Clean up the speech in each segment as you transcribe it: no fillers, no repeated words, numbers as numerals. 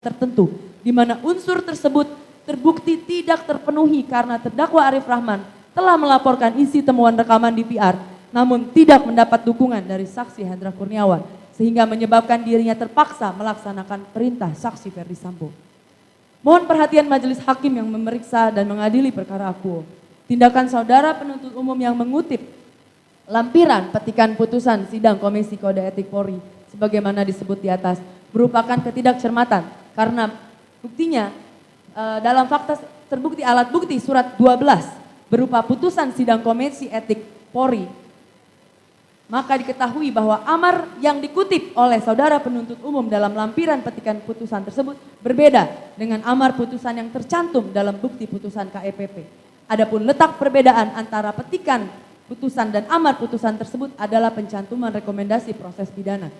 tertentu, di mana unsur tersebut terbukti tidak terpenuhi karena terdakwa Arif Rahman telah melaporkan isi temuan rekaman DVR, namun tidak mendapat dukungan dari saksi Hendra Kurniawan, sehingga menyebabkan dirinya terpaksa melaksanakan perintah saksi Ferdi Sambo. Mohon perhatian majelis hakim yang memeriksa dan mengadili perkara akuo. Tindakan saudara penuntut umum yang mengutip lampiran petikan putusan sidang Komisi Kode Etik Polri sebagaimana disebut di atas merupakan ketidakcermatan karena buktinya dalam fakta terbukti alat bukti surat 12 berupa putusan sidang Komisi Etik Polri, maka diketahui bahwa amar yang dikutip oleh saudara penuntut umum dalam lampiran petikan putusan tersebut berbeda dengan amar putusan yang tercantum dalam bukti putusan KEPP. Adapun letak perbedaan antara petikan putusan dan amar putusan tersebut adalah pencantuman rekomendasi proses pidana.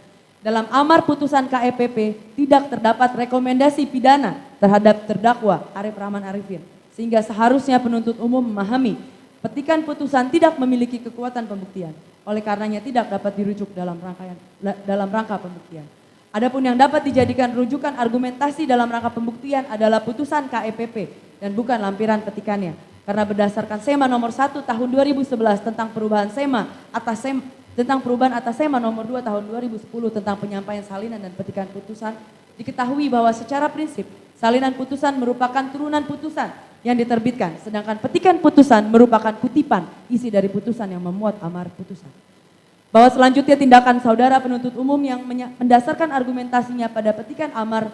Dalam amar putusan KEPP tidak terdapat rekomendasi pidana terhadap terdakwa Arif Rahman Arifin, sehingga seharusnya penuntut umum memahami petikan putusan tidak memiliki kekuatan pembuktian, oleh karenanya tidak dapat dirujuk dalam rangka pembuktian. Adapun yang dapat dijadikan rujukan argumentasi dalam rangka pembuktian adalah putusan KEPP dan bukan lampiran petikannya, karena berdasarkan SEMA nomor 1 tahun 2011 tentang perubahan SEMA atas SEMA nomor 2 tahun 2010 tentang penyampaian salinan dan petikan putusan, diketahui bahwa secara prinsip salinan putusan merupakan turunan putusan yang diterbitkan, sedangkan petikan putusan merupakan kutipan isi dari putusan yang memuat amar putusan. Bahwa selanjutnya tindakan saudara penuntut umum yang mendasarkan argumentasinya pada petikan amar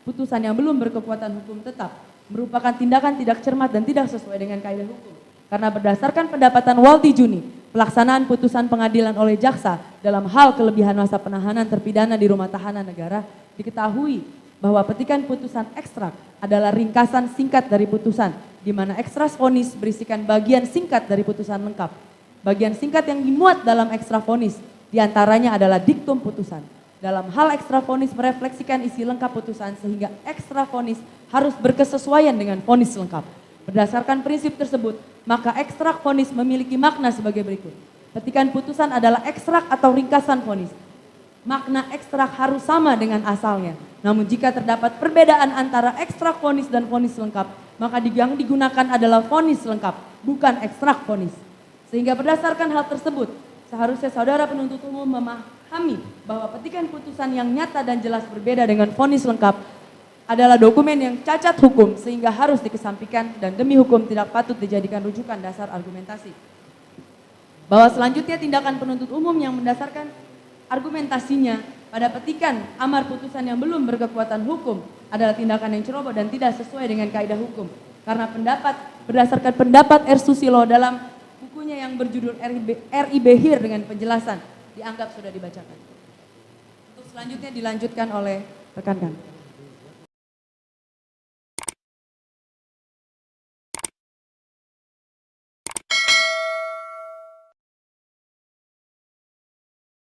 putusan yang belum berkekuatan hukum tetap merupakan tindakan tidak cermat dan tidak sesuai dengan kaidah hukum. Karena berdasarkan pendapatan Walti Juni, pelaksanaan putusan pengadilan oleh jaksa dalam hal kelebihan masa penahanan terpidana di rumah tahanan negara, diketahui bahwa petikan putusan ekstrak adalah ringkasan singkat dari putusan, di mana ekstras vonis berisikan bagian singkat dari putusan lengkap. Bagian singkat yang dimuat dalam ekstra vonis diantaranya adalah diktum putusan. Dalam hal ekstra vonis merefleksikan isi lengkap putusan sehingga ekstra vonis harus berkesesuaian dengan vonis lengkap. Berdasarkan prinsip tersebut, maka ekstrak vonis memiliki makna sebagai berikut. Petikan putusan adalah ekstrak atau ringkasan vonis. Makna ekstrak harus sama dengan asalnya. Namun jika terdapat perbedaan antara ekstrak vonis dan vonis lengkap, maka yang digunakan adalah vonis lengkap, bukan ekstrak vonis. Sehingga berdasarkan hal tersebut, seharusnya saudara penuntut umum memahami bahwa petikan putusan yang nyata dan jelas berbeda dengan vonis lengkap adalah dokumen yang cacat hukum sehingga harus dikesampingkan dan demi hukum tidak patut dijadikan rujukan dasar argumentasi. Bahwa selanjutnya tindakan penuntut umum yang mendasarkan argumentasinya pada petikan amar putusan yang belum berkekuatan hukum adalah tindakan yang ceroboh dan tidak sesuai dengan kaidah hukum. Karena berdasarkan pendapat R. Susilo dalam bukunya yang berjudul R.I. Behir dengan penjelasan dianggap sudah dibacakan. Untuk selanjutnya dilanjutkan oleh rekan-rekan.